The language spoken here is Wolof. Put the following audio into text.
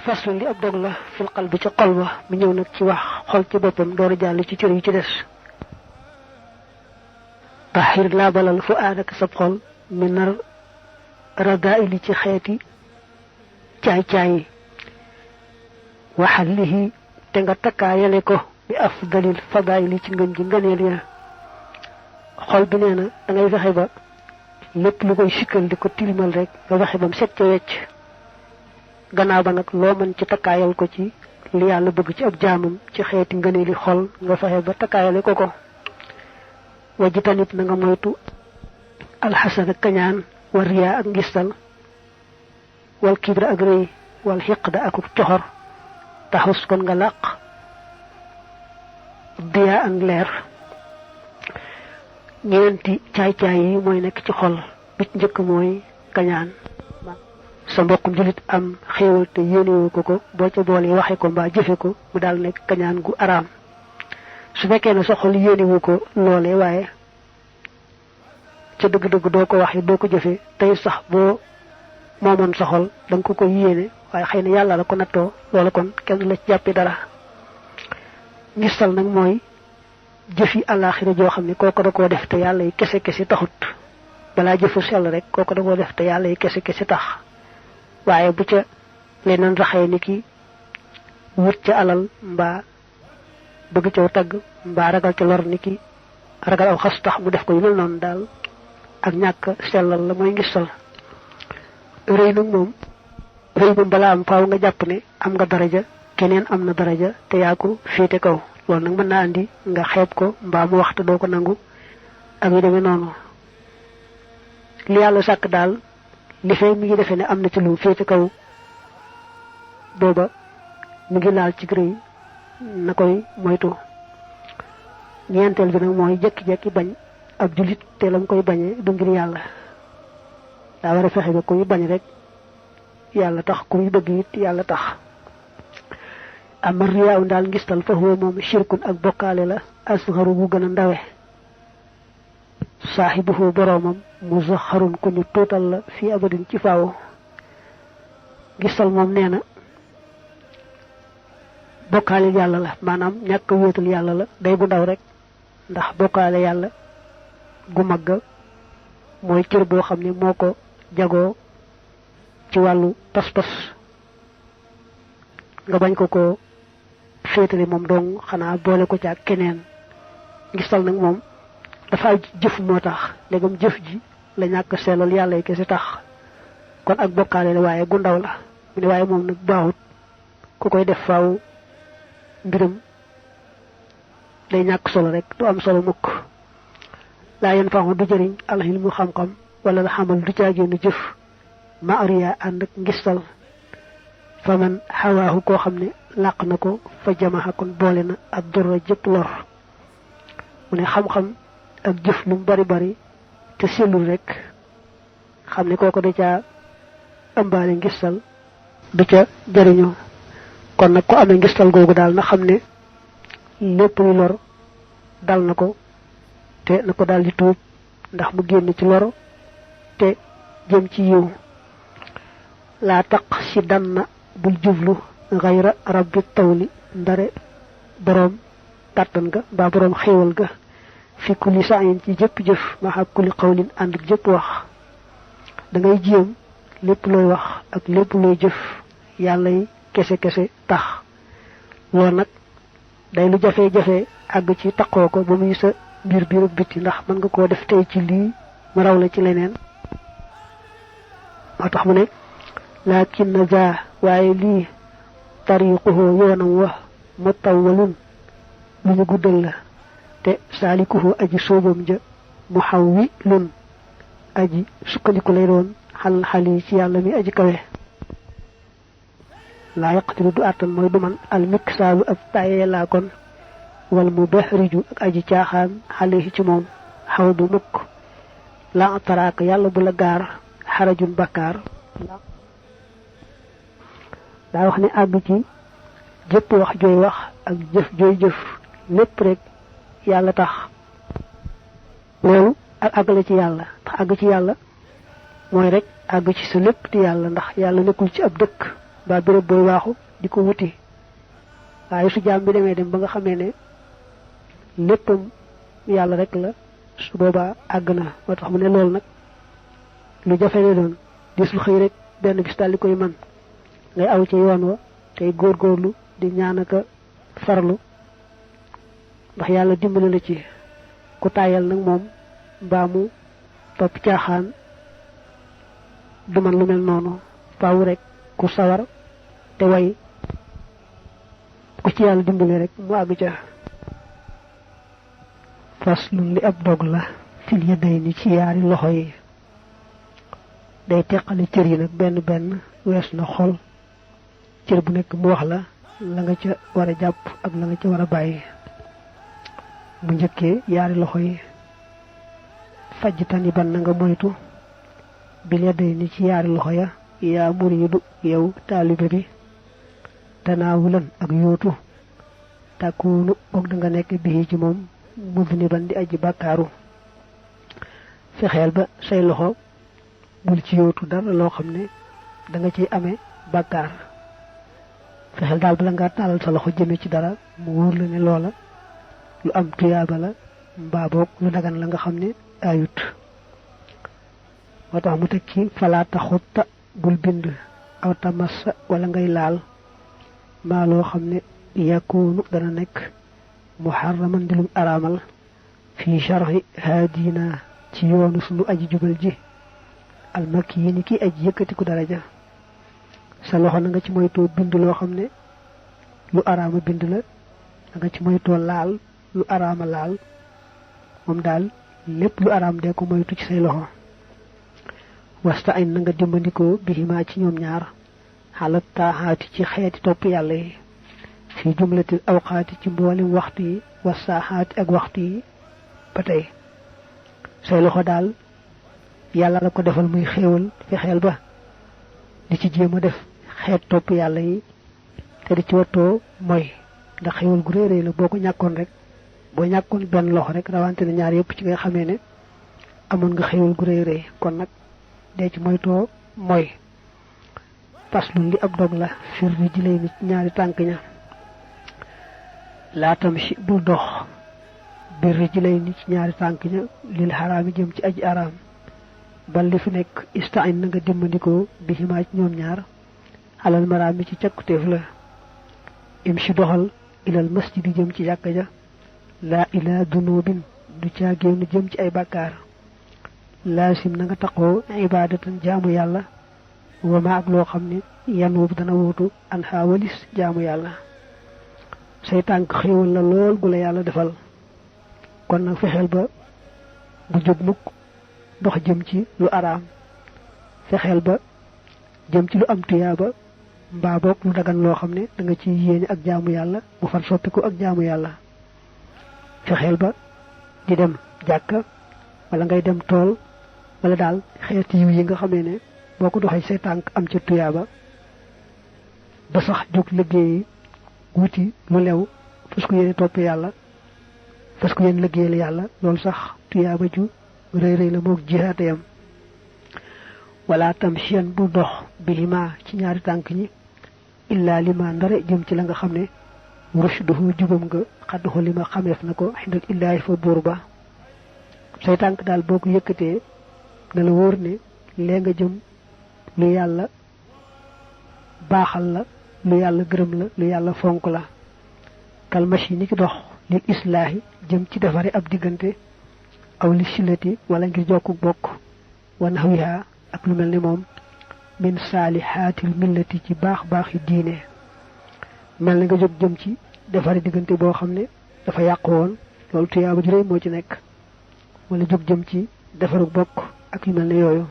faslu li ab dog la fil qalbi ci xol ba mi ñëw nag ci wax xol ci boppam door a jàll ci cër yi ci des tahir laabalal fu aadaka sab xol mi nar radaili ci xeeti caay-caay waxallihi te nga takkaayale ko bi afdalil fadaili ci ngën ji ngëneel ya xol bi nee na da ngay fexe ba lépp lu koy sikkal di ko tilimal rek nga fexe bam set ca wecc gannaaw ba nag loo mën ci takkaayal ko ci li yàlla bëgg ci ab jaamam ci xeeti ngëneeli xol nga fexe ba takkaayale ko wajitanit na nga moytu alxasan ak kañaan war riyaa ak ngistal wal kibra ak rëy wal xiqda ak coxor taxus kon nga làq diyaa ak leer ñeenti caay-caay yi mooy nekk ci xol bi ci njëkk mooy kañaan sa mbokkum julit am xéewal te yéenewoo ko boo ca boole waxe ko mbaa jëfe ko mu daal nekk kañaan gu araam su fekkee ne sa xol yéenewu ko loolee waaye ca dëgg-dëgg doo ko waxe doo ko jëfe tey sax boo moomoon sa xol da nga ko yéene waaye xëy na yàlla la ko nattoo loola kon kenn la ci jàppi dara ngistal nag mooy jëfi àllaaxira joo xam ne kooko da koo def te yàlla yi kese taxut balaa jëfu sell rek kooko da koo def te yàlla yi kese tax waaye bu ca leneen raxee ni ki wut ca alal mbaa bëgg caw tagg mbaa ragal ca lor ni ki ragal aw xas tax mu def ko yu mel noonu daal ak ñàkk sellal la mooy ngistal rëy nag moom balaa am faaw nga jàpp ne am nga daraja keneen am na daraja te yaa ko féete kaw loolu nag mën naa andi nga xeeb ko mbaa mu waxtu doo ko nangu ak yu demee noonu li yàlla sàkk daal li fay mi ngi defee ne am na ci lu féete kaw booba mi ngi laal ci rëy na koy moytu ñeenteel bi nag mooy jekki-jekki bañ ab julit te lam koy bañee du ngir yàlla daa war a fexe ba kuy bañ rek yàlla tax kuy bëgg it yàlla tax ama riyaaw daal ngistal fa huwa moom shirkun ak bokkaale la asxaru bu gën a ndawe saaxibuhu boroomam muzaxarun ku ñu tuutal la fii abadin ci faaw ngistal moom nee na bokkaale yàlla la maanaam ñàkk wéetal yàlla la day bu ndaw rek ndax bokkaale yàlla gu magga mooy cër boo xam ne moo ko jagoo ci wàllu pas-pas nga bañ ko féetale moom dong xanaa boole ko ci ak keneen ngistal nag moom dafa jëf moo tax léegam jëf ji la ñàkk sellal yàlla yi kese tax kon ak bokkaale la waaye gu ndaw la mu ne waaye moom nag baaxut ku koy def faaw mbiram day ñàkk solo rek du am solo mukk laa yen faaxu du jëriñ alxilmu xam-xam wala la xamal du caagéenu jëf ma ariya ànd ak ngistal fa man xawaahu koo xam ne làq na ko fa jamaxa kon boole na ak dora jëpp lor mu ne xam-xam ak jëf lu mu bari te sellul rek xam ne kooko da caa ëmbaale ngistal du ca jëriñoo kon nag ko amee ngistal googu daal na xam ne lépp lu lor dal na ko te na ko daal di tuub ndax mu génn ci lor te jëm ci yiw laa taq si danna bul jublu xayra rabbi tawli ndare boroom kàttan ga mbaa boroom xéewal ga fi kulli sa'in ci jëpp jëf maxa kulli xawlin ànd ak jëpp wax da ngay jéem lépp looy wax ak lépp looy jëf yàlla yi kese tax loolu nag day lu jafe-jafe àgg ci taqoo ko ba muy sa mbir biir ak bitti ndax mën nga koo def tey ci lii mu raw la ci leneen moo tax mu ne lakin za waaye lii tariquhu yoonam wa mutawwalun lu ñu guddal la te saalikuhu aji soobam ja muhawwilun aji sukkandiku lay doon xal yi ci yàlla mi aji kawe laa yaqtilu du àttan mooy du man al miksaalu ab tayee laa kon wal mudahriju ak aji caaxaan xale yi ci moom xaw du mukk la taraaka yàlla bu la gaar xarajun bakkaar daa wax ne àgg ci jëpp wax jooy wax ak jëf jooy jëf lépp rek yàlla tax loolu ak àggale ci yàlla ndax àgg ci yàlla mooy rek àgg ci sa lépp di yàlla ndax yàlla nekkul ci ab dëkk ba béréb booy waaxu di ko wuti waaye su jaam bi demee dem ba nga xamee ne léppam yàlla rek la su boobaa àgg na moo tax mu ne loolu nag lu jafe la doon disul xëy rek benn bis daal di koy man ngay aw ci yoon wa tey góorgóorlu di ñaanaka farlu ndax yàlla dimbali la ci ku tayal nag moom mbaa mu topp caaxaan du man lu mel noonu faaw rek ku sawar te way ku ci yàlla dimbali rek mu àgg ca faslun li ab dog la fil yadayni ci yaari loxo yi day teqale cër yi nag benn benn wees na xol cër bu nekk mu wax la la nga ca war a jàpp ak la nga ca war a bàyyi mu njëkkee yaari loxo yi fajtani ban na nga moytu bil yadayni ci yaari loxo ya yaa muriidu yow taalibe bi tanaawulan ak yootu takkuunu boog da nga nekk bii ci moom mudniban di aji bàkkaaru fexeel ba say loxo bul ci yootu dara loo xam ne da nga ciy amee bàkkaar fexeel daal bala ngaa taalal sa loxo jëme ci dara mu wóor la ne loola lu am tuyaaba la mbaa boog lu dagan la nga xam ne ayut moo tax mu teg ci falaata xutta bul bind aw tamassa wala ngay laal maa loo xam ne yakunu dana nekk muharraman di luñ araamal fii sharhi haadina ci yoonu sunu aji jubal ji almakki yi ni ki aji yëkkatiku daraja sa loxo na nga ci moytoo bind loo xam ne lu araama bind la na nga ci moytoo laal lu araama laal moom daal lépp lu araam dee ko moytu ci say loxo wasta ay na nga dimbandikoo bihimaa ci ñoom ñaar xalat taaxaati ci xeeti topp yàlla yi fi jumlatil awqaati ci mboolem waxtu yi wasaaxaati ak waxtu yi ba tey say loxo daal yàlla la ko defal muy xéewal fexeel ba di ci jéem a def xeet topp yàlla yi te di ci wattoo mooy ndax xéewal gu réeréy la boo ko ñàkkoon rek boo ñàkkoon benn loxo rek rawante ne ñaar yëpp ci nga xamee ne amoon nga xéewal gu réeréy kon nag dee ci moytoo mooy faslun li ab dog la fir ri ji lay ni ñaari tànk ña laatam si bul dox bir ri ji lay ni ci ñaari tànk ña lil xaraami jëm ci aji araam bal li fi nekk istain na nga dimbandikoo bi ximaa ci ñoom ñaar alal maraami ci cakkutéef la im si doxal ilal masjid jëm ci jàkka ja laa ilaa dunubin du caagéenu jëm ci ay bàkkaar laasim na nga taqoo ibaadatan jaamu yàlla wama ak loo xam ne yanuub dana wuutu an xaawalis jaamu yàlla say tànk xéewal la lool gu la yàlla defal kon nag fexeel ba bu jóg mukk dox jëm ci lu araam fexeel ba jëm ci lu am tuyaaba mbaa boog lu dagan loo xam ne da nga ci yéene ak jaamu yàlla mu far soppiku ak jaamu yàlla fexeel ba di dem jàkka wala ngay dem tool wala daal xeeti yiw yi nga xamee ne boo ko doxee say tànk am ca tuyaaba ba sax jóg liggéeyi wuti lu lew fas ko yéene topp yàlla fas ko yéene liggéeyal yàlla loolu sax tuyaaba ju rëy rëy la moog jihaate yam wala tam chien bu dox bihima ci ñaari tànk ñi illaa lima ndare jëm ci la nga xam ne rushduhu jubam nga xadduxu li ma xameef na ko xindal illaahi fa buur ba say tànk daal boo ko yëkkatee na la wóor ne lee nga jëm lu yàlla baaxal la lu yàlla gërëm la lu yàlla fonk la kalmashi ni ki dox lil islaahi jëm ci defare ab diggante aw li silati wala ngir jokku bokk wan xawiha ak lu mel ni moom min saalihaatil millati ci baax baax yi diine mel ni nga jóg jëm ci defare diggante boo xam ne dafa yàqu woon loolu tuyaaba ju rëy moo ci nekk wala jóg jëm ci defaru bokk ak yu mel ne yooyu